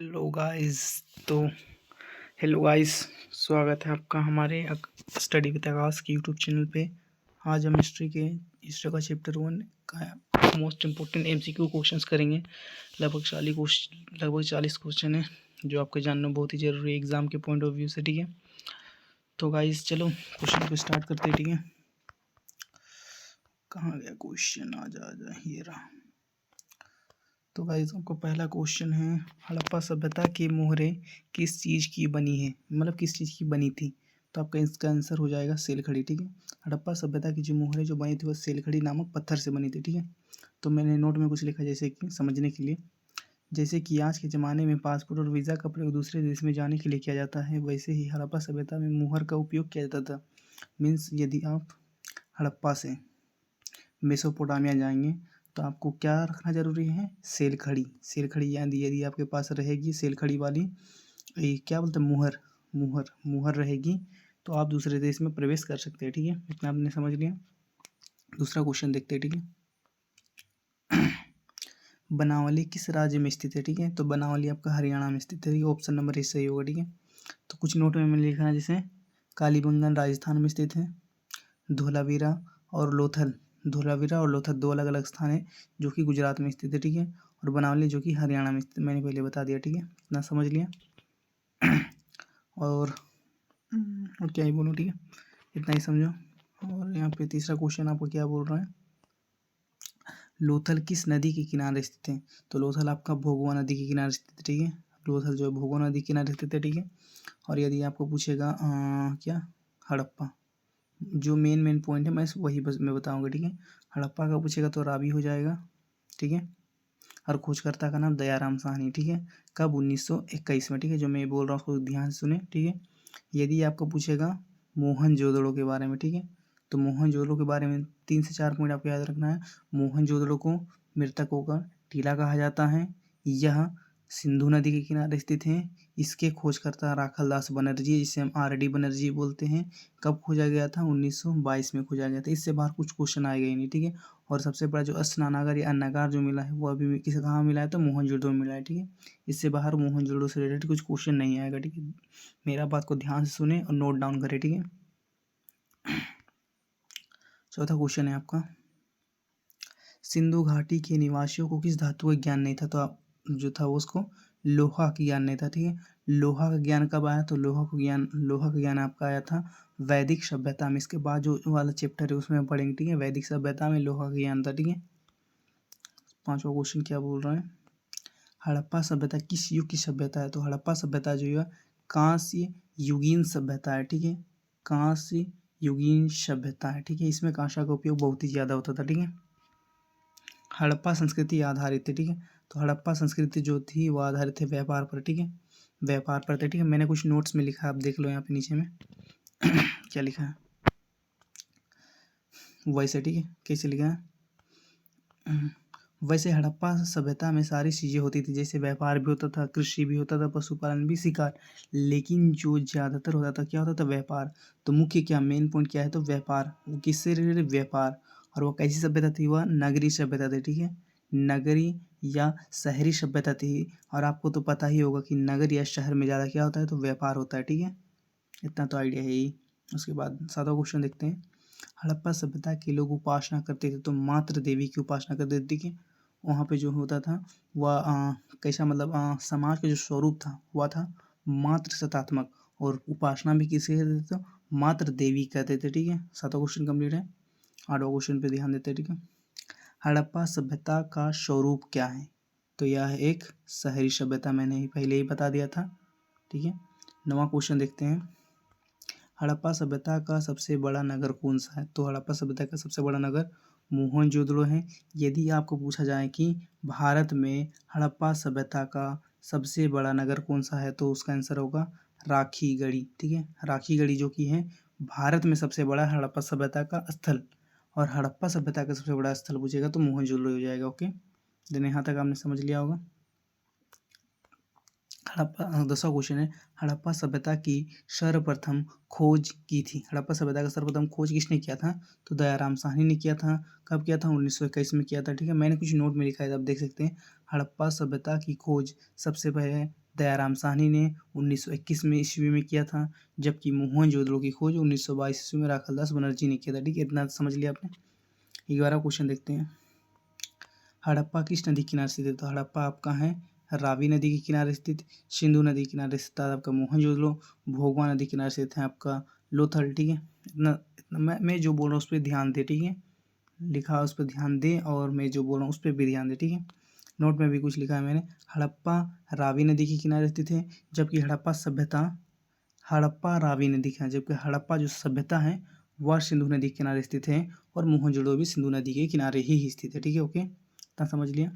Hello guys. तो hello guys, स्वागत है आपका हमारे स्टडी विद आकाश के यूट्यूब चैनल पे। आज हम हिस्ट्री का चैप्टर 1 का मोस्ट इम्पोर्टेंट एमसीक्यू क्वेश्चंस करेंगे। लगभग 40 क्वेश्चन है जो आपको जानना बहुत ही ज़रूरी है एग्ज़ाम के पॉइंट ऑफ व्यू से। ठीक है, तो गाइस चलो क्वेश्चन को स्टार्ट करते हैं। ठीक है, कहाँ गया क्वेश्चन? आ जा ये रहा। तो गाइस आपको पहला क्वेश्चन है, हड़प्पा सभ्यता की मोहरें किस चीज़ की बनी है, मतलब किस चीज़ की बनी थी? तो आपका इसका आंसर हो जाएगा सेलखड़ी। ठीक है, हड़प्पा सभ्यता की जो मोहरें जो बनी थी वह सेलखड़ी नामक पत्थर से बनी थी। ठीक है, तो मैंने नोट में कुछ लिखा जैसे कि समझने के लिए, जैसे कि आज के ज़माने में पासपोर्ट और वीज़ा का प्रयोग दूसरे देश में जाने के लिए किया जाता है, वैसे ही हड़प्पा सभ्यता में मोहर का उपयोग किया जाता था। मीन्स यदि आप हड़प्पा से मेसोपोटामिया जाएंगे तो आपको क्या रखना ज़रूरी है? सेलखड़ी। सेलखड़ी यदि आपके पास रहेगी सेलखड़ी वाली क्या बोलते हैं, मुहर रहेगी तो आप दूसरे देश में प्रवेश कर सकते हैं। ठीक है, इतना आपने समझ लिया। दूसरा क्वेश्चन देखते हैं। ठीक है, बनावली किस राज्य में स्थित है? ठीक है, तो बनावली आपका हरियाणा में स्थित है। ऑप्शन नंबर ए सही होगा। ठीक है, तो कुछ नोट में मैंने लिखा है जैसे कालीबंगन राजस्थान में स्थित है, धोलावीरा और लोथल दो अलग अलग स्थान है जो कि गुजरात में स्थित है। ठीक है, और बनावली जो कि हरियाणा में स्थित, मैंने पहले बता दिया। ठीक है, इतना समझ लिया। और क्या ही बोलूँ। ठीक है, इतना ही समझो। और यहाँ पे तीसरा क्वेश्चन आपको क्या बोल रहा है, लोथल किस नदी के किनारे स्थित है? तो लोथल आपका भोगवा नदी के किनारे स्थित है। ठीक है, लोथल जो है भोगवा नदी के किनारे स्थित है। ठीक है, और यदि आपको पूछेगा क्या हड़प्पा, जो मेन पॉइंट है मैं वही बस मैं बताऊंगा। ठीक है, हड़प्पा का पूछेगा तो रावी हो जाएगा। ठीक है, और खोजकर्ता का नाम दयाराम साहनी। ठीक है, कब? 1921 में। ठीक है, जो मैं बोल रहा हूँ उसको ध्यान से सुने। ठीक है, यदि आपको पूछेगा मोहनजोदड़ो के बारे में, ठीक है, तो मोहनजोदड़ो के बारे में 3 से 4 पॉइंट आपको याद रखना है। मोहनजोदड़ो को मृतकों का टीला कहा जाता है। यह सिंधु नदी के किनारे स्थित है। इसके खोजकर्ता राखल दास बनर्जी, जिसे हम RD बनर्जी बोलते हैं। कब खोजा गया था? 1922 में खोजा गया था। इससे बाहर कुछ क्वेश्चन आएगा ही नहीं। ठीक है, और सबसे बड़ा जो स्नानागार या अन्नागार जो मिला है वो अभी किस कहाँ मिला है? तो मोहनजोदड़ो में मिला है। ठीक है, इससे बाहर मोहनजोदड़ो से रिलेटेड कुछ क्वेश्चन नहीं आएगा। ठीक है, मेरा बात को ध्यान से सुने और नोट डाउन करें। ठीक है, चौथा क्वेश्चन है आपका, सिंधु घाटी के निवासियों को किस धातु का ज्ञान नहीं था? तो आप जो था वो उसको लोहा का ज्ञान नहीं था। ठीक है, लोहा का ज्ञान कब आया? तो लोहा का ज्ञान आपका आया था वैदिक सभ्यता में। इसके बाद जो वाला चैप्टर है उसमें हम पढ़ेंगे। ठीक है, वैदिक सभ्यता में लोहा का ज्ञान था। ठीक है, पांचवा क्वेश्चन क्या बोल रहा है, हड़प्पा सभ्यता किस युग की सभ्यता है? तो हड़प्पा सभ्यता जो है कांस्य युगीन सभ्यता है। ठीक है, कांस्य युगीन सभ्यता है। ठीक है, इसमें कांसा का उपयोग बहुत ही ज़्यादा होता था। ठीक है, हड़प्पा संस्कृति आधारित है। ठीक है, तो हड़प्पा संस्कृति जो थी वो आधारित है व्यापार पर। ठीक है, व्यापार पर थे। ठीक है, मैंने कुछ नोट्स में लिखा है, आप देख लो यहाँ पे नीचे में क्या लिखा है वैसे। ठीक है, कैसे लिखा है वैसे हड़प्पा सभ्यता में सारी चीज़ें होती थी, जैसे व्यापार भी होता था, कृषि भी होता था, पशुपालन भी, शिकार। लेकिन जो ज़्यादातर होता था क्या होता था? व्यापार। तो मुख्य क्या मेन पॉइंट क्या है? तो व्यापार। वो किससे रिलेटेड? व्यापार। और वो कैसी सभ्यता थी? वह नगरीय सभ्यता थी। ठीक है, नगरीय या शहरी सभ्यता थी। और आपको तो पता ही होगा कि नगर या शहर में ज़्यादा क्या होता है? तो व्यापार होता है। ठीक है, इतना तो आइडिया है ही। उसके बाद 7वां क्वेश्चन देखते हैं, हड़प्पा सभ्यता के लोग उपासना करते थे तो मातृ देवी की उपासना करते थे। ठीक है, वहाँ पे जो होता था वह कैसा, मतलब समाज का जो स्वरूप था वह था मातृ सत्तात्मक, और उपासना भी किसे कहते थे? तो मातृ देवी कहते थे। ठीक है, 7वां क्वेश्चन कंप्लीट है। 8वां क्वेश्चन पे ध्यान देते हैं। ठीक है, हड़प्पा सभ्यता का स्वरूप क्या है? तो यह है एक शहरी सभ्यता, मैंने ही पहले ही बता दिया था। ठीक है, 9वां क्वेश्चन देखते हैं, हड़प्पा सभ्यता का सबसे बड़ा नगर कौन सा है? तो हड़प्पा सभ्यता का सबसे बड़ा नगर मोहनजोदड़ो है। यदि आपको पूछा जाए कि भारत में हड़प्पा सभ्यता का सबसे बड़ा नगर कौन सा है, तो उसका आंसर होगा राखीगढ़ी। ठीक है, राखीगढ़ी जो कि है भारत में सबसे बड़ा हड़प्पा सभ्यता का स्थल। और हड़प्पा सभ्यता का सबसे बड़ा स्थल पूछेगा तो मोहनजोदड़ो हो जाएगा। ओके, देन यहाँ तक आपने समझ लिया होगा। 10वां क्वेश्चन है, हड़प्पा सभ्यता की सर्वप्रथम खोज की थी। हड़प्पा सभ्यता का सर्वप्रथम खोज किसने किया था? तो दयाराम साहनी ने किया था। कब किया था? 1921 में किया था। ठीक है, मैंने कुछ नोट में लिखा है, आप देख सकते हैं। हड़प्पा सभ्यता की खोज सबसे पहले दयाराम साहनी ने 1921 में ईस्वी में किया था, जबकि मोहनजोदड़ो की खोज 1922 ईस्वी में राखालदास बनर्जी ने किया था। ठीक है, इतना समझ लिया आपने। 11वां क्वेश्चन देखते हैं। हड़प्पा किस नदी के किनारे स्थित है? तो हड़प्पा आपका है रावी नदी के किनारे स्थित, सिंधु नदी के किनारे स्थित है आपका मोहनजोदड़ो, भोगवा नदी के किनारे स्थित है आपका लोथल। ठीक है, इतना मैं जो बोल रहा हूँ उस पर ध्यान दे। ठीक है, लिखा है उस पर ध्यान दे, और मैं जो बोल रहा हूँ उस पर भी ध्यान दे। ठीक है, नोट में भी कुछ लिखा है मैंने। हड़प्पा रावी नदी के किनारे स्थित है, जबकि हड़प्पा रावी नदी का, जबकि हड़प्पा जो सभ्यता है वह सिंधु नदी के किनारे स्थित है, और मोहनजोदड़ो भी सिंधु नदी के किनारे ही स्थित है। ठीक है, ओके, इतना समझ लिया।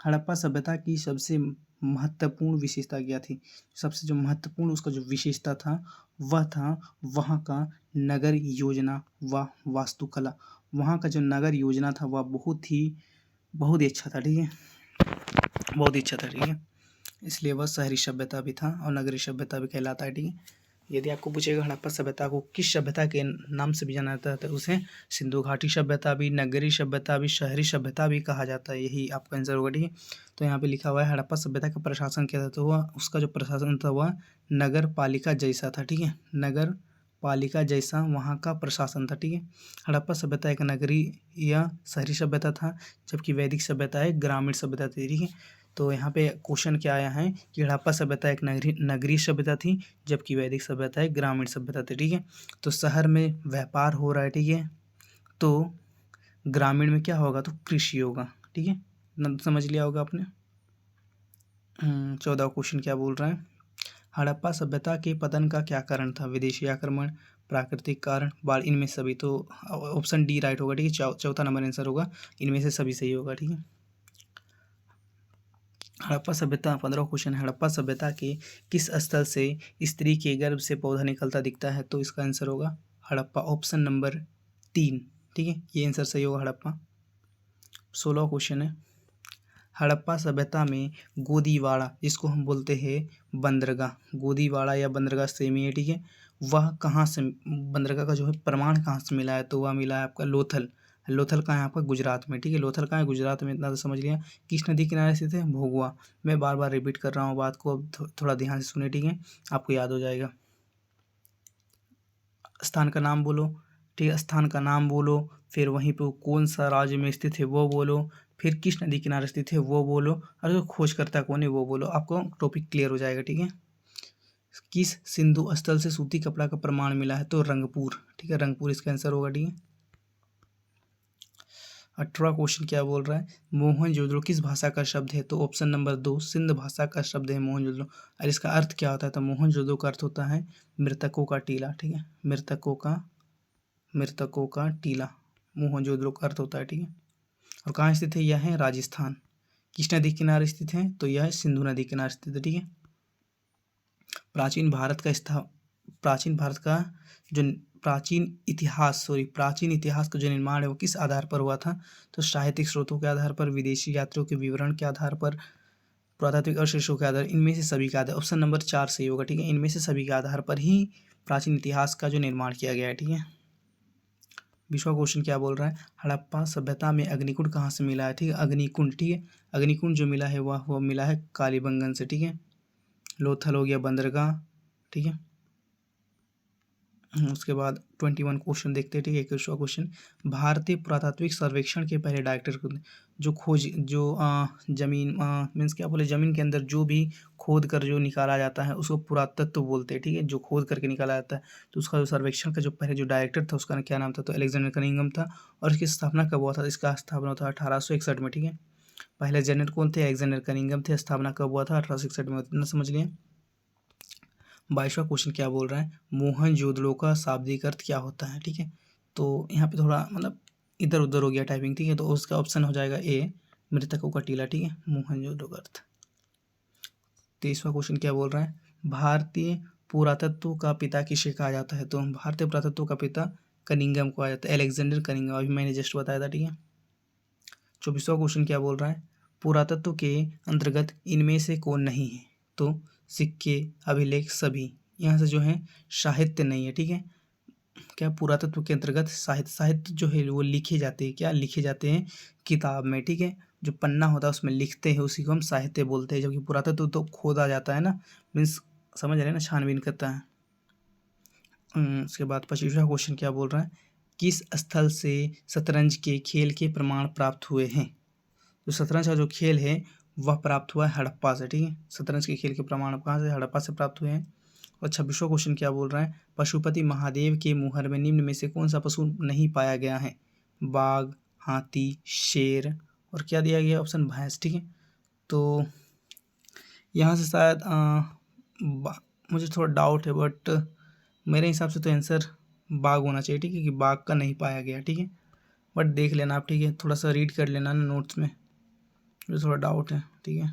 हड़प्पा सभ्यता की सबसे महत्वपूर्ण विशेषता क्या थी? सबसे जो महत्वपूर्ण उसका जो विशेषता था वह था वहाँ का नगर योजना व वास्तुकला। वहाँ का जो नगर योजना था वह बहुत ही अच्छा था। ठीक है, बहुत ही अच्छा था। ठीक है, इसलिए वह शहरी सभ्यता भी था और नगरीय सभ्यता भी कहलाता है। ठीक है, यदि आपको पूछेगा हड़प्पा सभ्यता को किस सभ्यता के नाम से भी जाना जाता है, तो उसे सिंधु घाटी सभ्यता भी, नगरीय सभ्यता भी, शहरी सभ्यता भी कहा जाता है। यही आपका आंसर होगा। ठीक है, तो यहाँ पे लिखा हुआ है हड़प्पा सभ्यता का प्रशासन क्या था? तो वह उसका जो प्रशासन था वह नगर पालिका जैसा था। ठीक है, नगर पालिका जैसा वहाँ का प्रशासन था। ठीक है, हड़प्पा सभ्यता एक नगरीय या शहरी सभ्यता था, जबकि वैदिक सभ्यता एक ग्रामीण सभ्यता थी। ठीक है, तो यहाँ पे क्वेश्चन क्या आया है कि हड़प्पा सभ्यता एक नगरीय सभ्यता थी, जबकि वैदिक सभ्यता एक ग्रामीण सभ्यता थी। ठीक है, तो शहर में व्यापार हो रहा है। ठीक है, तो ग्रामीण में क्या होगा? तो कृषि होगा। ठीक है, समझ लिया होगा आपने। 14वां क्वेश्चन क्या बोल रहा है? हड़प्पा सभ्यता के पतन का क्या कारण था? विदेशी आक्रमण, प्राकृतिक कारण, बाढ़, इनमें सभी। तो ऑप्शन डी राइट होगा। ठीक है, चौथा नंबर आंसर होगा, इनमें से सभी सही होगा। ठीक है, हड़प्पा सभ्यता 15वां क्वेश्चन है। हड़प्पा सभ्यता के किस स्थल से स्त्री के गर्भ से पौधा निकलता दिखता है? तो इसका आंसर होगा हड़प्पा, ऑप्शन नंबर 3। ठीक है, ये आंसर सही होगा हड़प्पा। 16वां क्वेश्चन है। हड़प्पा सभ्यता में गोदीवाड़ा, जिसको हम बोलते हैं बंदरगाह, गोदीवाड़ा या बंदरगाह सेम ही है। ठीक है, वह कहाँ से, बंदरगाह का जो है प्रमाण कहाँ से मिला है? तो वह मिला है आपका लोथल। लोथल कहाँ है? आपका गुजरात में। ठीक है, लोथल कहाँ है? गुजरात में। इतना तो समझ लिया। किस नदी किनारे स्थित है? भोगवा। मैं बार बार रिपीट कर रहा हूँ बात को, अब थोड़ा ध्यान से सुने। ठीक है, आपको याद हो जाएगा। स्थान का नाम बोलो। ठीक है, स्थान का नाम बोलो, फिर वहीं पे कौन सा राज्य में स्थित है वो बोलो, फिर किस नदी किनारे स्थित है वो बोलो, और जो खोज करता कौन है वो बोलो। आपको टॉपिक क्लियर हो जाएगा। ठीक है, किस सिंधु स्थल से सूती कपड़ा का प्रमाण मिला है? तो रंगपुर। ठीक है, रंगपुर इसका आंसर होगा। ठीक है, 18वां क्वेश्चन क्या बोल रहा है? मोहनजोदड़ो किस भाषा का शब्द है? तो ऑप्शन नंबर 2 सिंध भाषा का शब्द है मोहनजोदड़ो। और इसका अर्थ क्या होता है? तो मोहनजोदड़ो का अर्थ होता है मृतकों का टीला। ठीक है, मृतकों का टीला मोहनजोदड़ो का अर्थ होता है। ठीक है, और कहाँ स्थित है? यह है राजस्थान। किस नदी के किनारे स्थित है? तो यह है सिंधु नदी के किनारे स्थित है। ठीक है, प्राचीन भारत का जो प्राचीन इतिहास का जो निर्माण है वो किस आधार पर हुआ था? तो साहित्यिक स्रोतों के आधार पर, विदेशी यात्रियों के विवरण के आधार पर, पुरातात्विक अवशेषों के आधार, इनमें से सभी का आधार। ऑप्शन नंबर 4 सही होगा। ठीक है, इनमें से सभी के आधार पर ही प्राचीन इतिहास का जो निर्माण किया गया है। ठीक है, 20वां क्वेश्चन क्या बोल रहा है? हड़प्पा सभ्यता में अग्निकुंड कहाँ से मिला है? ठीक है, अग्निकुंड। ठीक है, अग्निकुंड जो मिला है वह मिला है कालीबंगन से। ठीक है, लोथल हो गया बंदरगाह। ठीक है, उसके बाद 21 क्वेश्चन देखते हैं। ठीक है, 21वां क्वेश्चन। भारतीय पुरातात्विक सर्वेक्षण के पहले डायरेक्टर कौन थे? जो जमीन मीन्स क्या बोले, जमीन के अंदर जो भी खोद कर जो निकाला जाता है उसको पुरातत्व बोलते हैं। ठीक है, जो खोद करके निकाला जाता है, तो उसका जो सर्वेक्षण का जो पहले जो डायरेक्टर था उसका क्या नाम था? तो अलेक्जेंडर कनिंघम था। और इसकी स्थापना कब हुआ था? इसका स्थापना था 1861 में। ठीक है, पहले जनरल कौन थे? अलेक्जेंडर कनिंघम थे। स्थापना कब हुआ था? 1861 में। इतना समझ लिए। 22वां क्वेश्चन क्या बोल रहा है? मोहनजोदड़ो का शाब्दिक अर्थ क्या होता है? ठीक है, तो यहाँ पे थोड़ा मतलब इधर उधर हो गया टाइपिंग। ठीक है, तो उसका ऑप्शन हो जाएगा ए, मृतकों का टीला। ठीक है, मोहनजोदड़ो का अर्थ। 23वां क्वेश्चन क्या बोल रहा है? भारतीय पुरातत्व का पिता किसे कहा जाता है? तो भारतीय पुरातत्व का पिता कनिंघम को कहा जाता है, अलेक्जेंडर कनिंघम। अभी मैंने जस्ट बताया था। ठीक है, 24वां क्वेश्चन क्या बोल रहा है? पुरातत्व के अंतर्गत इनमें से कौन नहीं है? तो सिक्के, अभिलेख, सभी। यहाँ से जो है साहित्य नहीं है। ठीक है, क्या पुरातत्व के अंतर्गत साहित्य जो है वो लिखे जाते हैं, क्या लिखे जाते हैं? किताब में। ठीक है, जो पन्ना होता है उसमें लिखते हैं उसी को हम साहित्य बोलते हैं, जबकि पुरातत्व तो खोदा जाता है ना, मीन्स समझ रहे हैं ना, छानबीन करता है। उसके बाद 25वां क्वेश्चन क्या बोल रहा है, किस स्थल से शतरंज के खेल के प्रमाण प्राप्त हुए हैं। जो शतरंज का जो खेल है वह प्राप्त हुआ है हड़प्पा से, ठीक है। शतरंज के खेल के प्रमाण कहाँ से, हड़प्पा से प्राप्त हुए हैं। और 26वां क्वेश्चन क्या बोल रहा है, पशुपति महादेव के मुहर में निम्न में से कौन सा पशु नहीं पाया गया है। बाघ, हाथी, शेर और क्या दिया गया ऑप्शन भैंस, ठीक है। तो यहाँ से शायद मुझे थोड़ा डाउट है, बट मेरे हिसाब से तो आंसर बाघ होना चाहिए, ठीक है, कि बाघ का नहीं पाया गया, ठीक है। बट देख लेना आप, ठीक है, थोड़ा सा रीड कर लेना ना नोट्स में, मुझे थोड़ा डाउट है, ठीक है।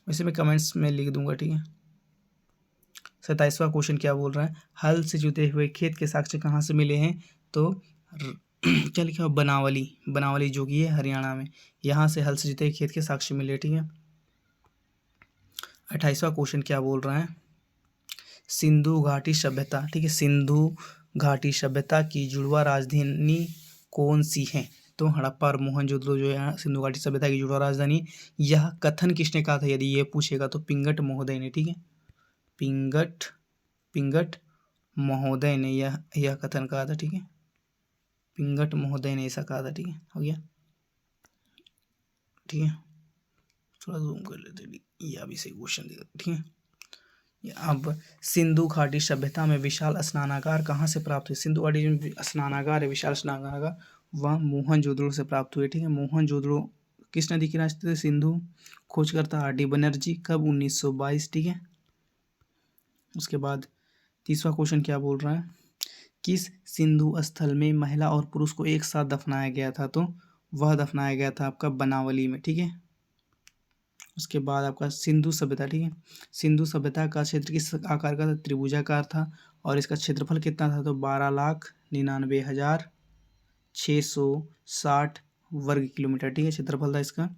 वैसे मैं कमेंट्स में लिख दूंगा, ठीक है। 27वां क्वेश्चन क्या बोल रहा है, हल से जुते हुए खेत के साक्ष्य कहाँ से मिले हैं। तो क्या लिखा, बनावली, बनावली जो कि है हरियाणा में, यहाँ से हल से जुते हुए खेत के साक्ष्य मिले, ठीक है। 28वां क्वेश्चन क्या बोल रहा है, सिंधु घाटी सभ्यता, ठीक है, सिंधु घाटी सभ्यता की जुड़वा राजधानी कौन सी है। तो हड़प्पा और मोहनजोदड़ो जो है सिंधु घाटी सभ्यता की जुड़वा राजधानी। यह कथन किसने कहा था, यदि ये पूछेगा तो पिंगट महोदय ने, ठीक है, पिंगट महोदय ने यह कथन कहा था, ठीक है, पिंगट महोदय ने ऐसा कहा था, ठीक है, हो गया, ठीक है। थोड़ा जूम कर लेते हैं, ये अभी सही क्वेश्चन देगा, ठीक है। अब सिंधु घाटी सभ्यता में विशाल स्नानागार कहाँ से प्राप्त हुए। सिंधु घाटी में स्नानागार है, विशाल स्नानागार, वह मोहनजोदड़ो से प्राप्त हुए, ठीक है। मोहनजोदड़ो किस नदी के रास्ते थे, सिंधु। खोजकर्ता आर.डी. बनर्जी, कब, 1922, ठीक है। उसके बाद 30वां क्वेश्चन क्या बोल रहा है, किस सिंधु स्थल में महिला और पुरुष को एक साथ दफनाया गया था। तो वह दफनाया गया था आपका बनावली में, ठीक है। उसके बाद आपका सिंधु सभ्यता, ठीक है, सिंधु सभ्यता का क्षेत्र किस आकार का था, त्रिभुजाकार था। और इसका क्षेत्रफल कितना था, तो 12,99,660 वर्ग किलोमीटर, ठीक है, क्षेत्रफल था इसका।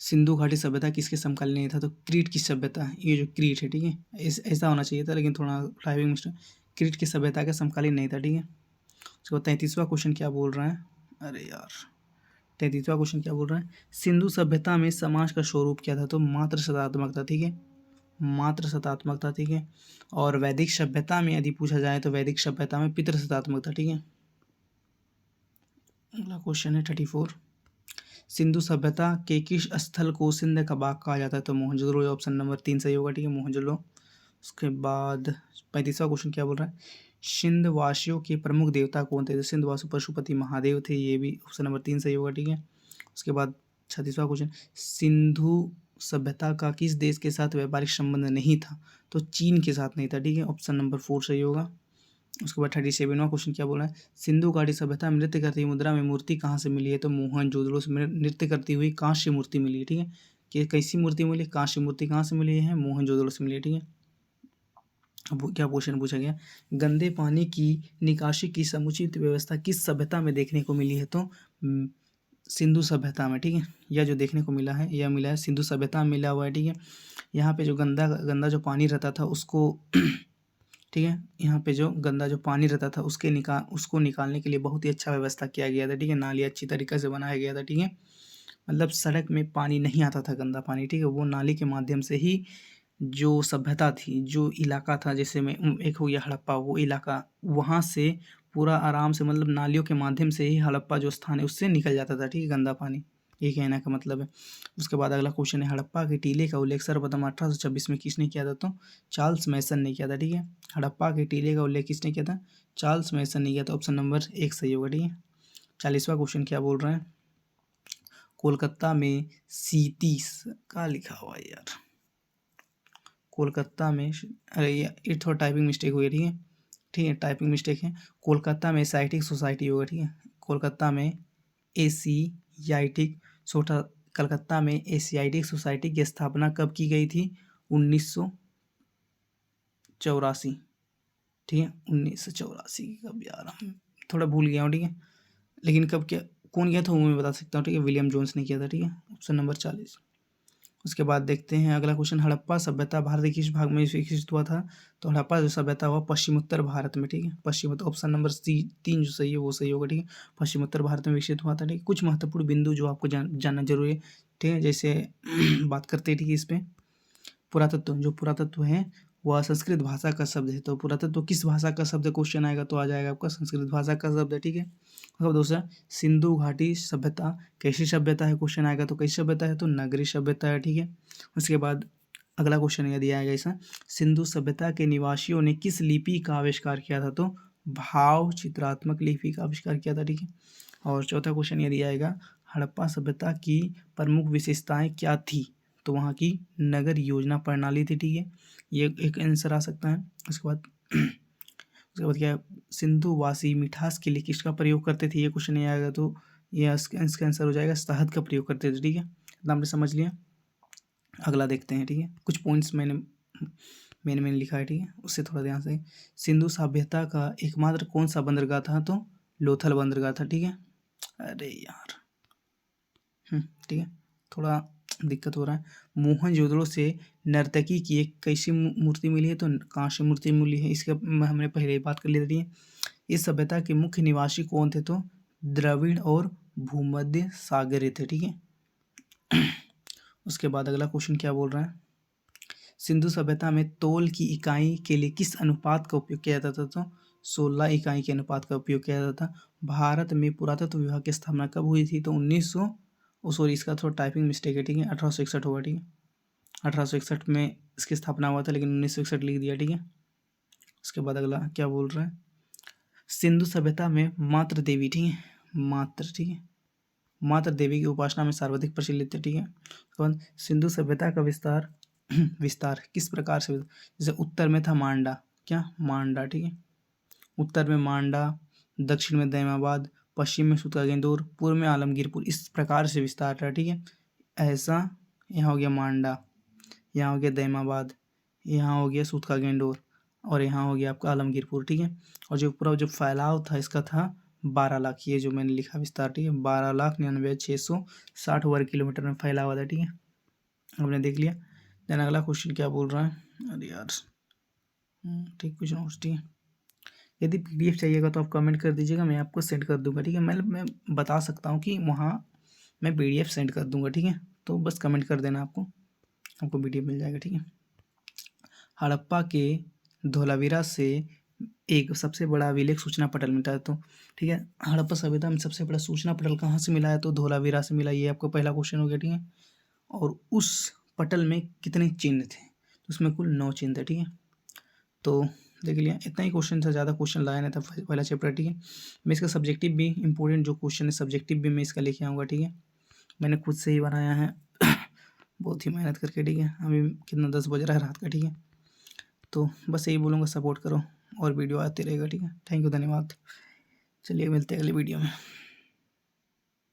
सिंधु घाटी सभ्यता किसके समकालीन नहीं था, तो क्रीट की सभ्यता, ये जो क्रीट है, ठीक है, ऐसा होना चाहिए था, लेकिन थोड़ा टाइपिंग मिस्टेक, क्रीट की सभ्यता के समकालीन नहीं था, ठीक है। उसके बाद 33वां क्वेश्चन क्या बोल रहा है, अरे यार 33वां क्वेश्चन क्या बोल रहा है, सिंधु सभ्यता में समाज का स्वरूप क्या था। तो मात्र सदात्मक था, ठीक है, मात्र सतात्मक था, ठीक है। और वैदिक सभ्यता में यदि पूछा जाए तो वैदिक सभ्यता में पितृ सतात्मक था, ठीक है। अगला क्वेश्चन है 34, सिंधु सभ्यता के किस स्थल को सिंध का बाग कहा जाता है। तो मोहनजोदड़ो, ऑप्शन नंबर 3 सही होगा, ठीक है, मोहनजोदड़ो। उसके बाद 35वां क्वेश्चन क्या बोल रहा है, सिंध वासियों के प्रमुख देवता कौन थे। तो सिंध वासी पशुपति महादेव थे, ये भी ऑप्शन नंबर 3 सही होगा, ठीक है। उसके बाद 36वां क्वेश्चन, सिंधु सभ्यता का किस देश के साथ व्यापारिक संबंध नहीं था। तो चीन के साथ नहीं था, ठीक है, ऑप्शन नंबर 4 सही होगा। उसके बाद 37वां क्वेश्चन क्या बोला है, सिंधु घाटी सभ्यता में नृत्य करती हुई मुद्रा में मूर्ति कहाँ से मिली है। तो मोहनजोदड़ो से नृत्य करती हुई कांस्य मूर्ति मिली है, ठीक है, कि कैसी मूर्ति मिली, कांस्य मूर्ति कहाँ से मिली है, मोहनजोदड़ो से मिली है, ठीक है। अब क्या क्वेश्चन पूछा गया, गंदे पानी की निकासी की समुचित व्यवस्था किस सभ्यता में देखने को मिली है। तो सिंधु सभ्यता में, ठीक है, यह जो देखने को मिला है, यह मिला है सिंधु सभ्यता में मिला हुआ है, ठीक है। यहाँ पे जो गंदा गंदा जो पानी रहता था उसको ठीक है, यहाँ पे जो गंदा जो पानी रहता था उसको निकालने के लिए बहुत ही अच्छा व्यवस्था किया गया था, ठीक है, नाली अच्छी तरीके से बनाया गया था, ठीक है। मतलब सड़क में पानी नहीं आता था गंदा पानी, ठीक है, वो नाली के माध्यम से ही जो सभ्यता थी, जो इलाका था, जैसे में एक हो गया हड़प्पा, वो इलाका वहाँ से पूरा आराम से, मतलब नालियों के माध्यम से ही हड़प्पा जो स्थान है उससे निकल जाता था, ठीक है, गंदा पानी, ये कहने का मतलब है। उसके बाद अगला क्वेश्चन है, हड़प्पा के टीले का उल्लेख सर्वप्रथम 1826 में किसने किया था। तो चार्ल्स मैसन ने किया था, ठीक है। हड़प्पा के टीले का उल्लेख किसने किया था, चार्ल्स मैसन ने किया था, ऑप्शन नंबर 1 सही होगा, ठीक है। 40वां क्वेश्चन क्या बोल रहा है, कोलकाता में सीतीस का लिखा हुआ है यार, कोलकाता में, अरे ये थोड़ा टाइपिंग मिस्टेक हुई है, ठीक है, ठीक है, टाइपिंग मिस्टेक है। कोलकाता में एशियाटिक सोसाइटी होगा, ठीक है, कोलकाता में एशियाटिक सोटा कलकत्ता में एशियाटिक सोसाइटी की स्थापना कब की गई थी, 1984, ठीक है, 1984 कब यार, थोड़ा भूल गया हूँ, ठीक है, लेकिन कब क्या कौन किया था वो मैं बता सकता हूँ, ठीक है, विलियम जोन्स ने किया था, ठीक है, ऑप्शन नंबर 40। उसके बाद देखते हैं अगला क्वेश्चन, हड़प्पा सभ्यता भारत के किस भाग में विकसित हुआ था? तो हड़प्पा जो सभ्यता हुआ पश्चिमोत्तर भारत में, ठीक है। पश्चिमोत्तर, ऑप्शन नंबर सी 3 जो सही है वो सही होगा, ठीक है। पश्चिमोत्तर भारत में विकसित हुआ था, ठीक है। कुछ महत्वपूर्ण बिंदु जो आपको जानना जरूरी है, ठीक है। जैसे बात करते हैं, ठीक है, इस पे पुरातत्व, जो पुरातत्व है वह संस्कृत भाषा का शब्द है। तो पुरातत्व किस भाषा का शब्द, क्वेश्चन आएगा तो आ जाएगा आपका संस्कृत भाषा का शब्द है, ठीक है। और दूसरा, सिंधु घाटी सभ्यता कैसी सभ्यता है, क्वेश्चन आएगा तो कैसी सभ्यता है, तो नगरी सभ्यता है, ठीक है। उसके बाद अगला क्वेश्चन यह दिया गया ऐसा, सिंधु सभ्यता के निवासियों ने किस लिपि का आविष्कार किया था? तो भाव चित्रात्मक लिपि का आविष्कार किया था, ठीक है। और चौथा क्वेश्चन यह दिया जाएगा, हड़प्पा सभ्यता की प्रमुख विशेषताएं क्या थी? तो वहाँ की नगर योजना प्रणाली थी, ठीक है। ये एक आंसर आ सकता है। उसके बाद क्या है, सिंधुवासी मिठास के लिए किसका प्रयोग करते थे? ये क्वेश्चन नहीं आएगा तो ये इसका आंसर हो जाएगा शहद का प्रयोग करते थे, ठीक है। इतना हमने समझ लिया। अगला देखते हैं, ठीक है। कुछ पॉइंट्स मैंने लिखा है, ठीक है, उससे थोड़ा ध्यान से। सिंधु सभ्यता का एकमात्र कौन सा बंदरगाह था? तो लोथल बंदरगाह था, ठीक है। अरे यार, ठीक है, थोड़ा दिक्कत हो रहा है। मोहनजोदड़ो से नर्तकी की एक कैसी मूर्ति मिली है? तो कांस्य मूर्ति मिली है। इसके हमने पहले ही बात कर ली थी। इस सभ्यता के मुख्य निवासी कौन थे? तो द्रविड़ और भूमध्य सागरीय थे, ठीक है। उसके बाद अगला क्वेश्चन क्या बोल रहा है, सिंधु सभ्यता में तौल की इकाई के लिए किस अनुपात का उपयोग किया जाता था? तो 16 इकाई के अनुपात का उपयोग किया जाता था। भारत में पुरातत्व विभाग की स्थापना कब हुई थी? तो 1900, सॉरी इसका थोड़ा टाइपिंग मिस्टेक है, ठीक है, 1861 होगा, ठीक है। 1861 में इसकी स्थापना हुआ था, लेकिन 1961 लिख दिया, ठीक है। उसके बाद अगला क्या बोल रहा है, सिंधु सभ्यता में मातृ देवी, ठीक है, मातृ, ठीक है, मातृ देवी की उपासना में सर्वाधिक प्रचलित है, ठीक है। उसके बाद सिंधु सभ्यता का विस्तार किस प्रकार से, जैसे उत्तर में था मांडा, क्या मांडा, ठीक है, उत्तर में मांडा, दक्षिण में दैमाबाद, पश्चिम में सूतकागेंदुर, पूर्व में आलमगीरपुर, इस प्रकार से विस्तार रहा, ठीक है। ऐसा यहाँ हो गया मांडा, यहाँ हो गया दैमाबाद, यहाँ हो गया सूतकागेंदुर, और यहाँ हो गया आपका आलमगीरपुर, ठीक है। और जो पूरा जो फैलाव था इसका था 12 लाख, ये जो मैंने लिखा विस्तार, ठीक है, 12,99,660 वर्ग किलोमीटर में फैला हुआ था, ठीक है। हमने देख लिया। देन अगला क्वेश्चन क्या बोल रहा है, अरे यार, ठीक कुछ ना, ठीक है। यदि पीडीएफ चाहिएगा तो आप कमेंट कर दीजिएगा, मैं आपको सेंड कर दूंगा, ठीक है। मैं बता सकता हूँ कि वहाँ मैं पीडीएफ सेंड कर दूंगा, ठीक है। तो बस कमेंट कर देना, आपको पीडीएफ मिल जाएगा, ठीक है। हड़प्पा के धोलावीरा से एक सबसे बड़ा अभिलेख सूचना पटल मिला है, तो ठीक है, हड़प्पा सभ्यता में सबसे बड़ा सूचना पटल कहाँ से मिला है? तो धोलावीरा से मिला, ये आपका पहला क्वेश्चन हो गया, ठीक है। और उस पटल में कितने चिन्ह थे? तो उसमें कुल 9 चिन्ह थे, ठीक है। तो देख लिया, इतना ही क्वेश्चन था, ज़्यादा क्वेश्चन लाया नहीं था पहला चैप्टर, ठीक है। मैं इसका सब्जेक्टिव भी इंपॉर्टेंट जो क्वेश्चन है सब्जेक्टिव भी मैं इसका लेके आऊँगा, ठीक है। मैंने खुद से ही बनाया है बहुत ही मेहनत करके, ठीक है। अभी कितना 10 बज रहा है रात का, ठीक है। तो बस यही बोलूँगा, सपोर्ट करो और वीडियो आते रहेगा, ठीक है। थैंक यू, धन्यवाद। चलिए मिलते हैं अगले वीडियो में।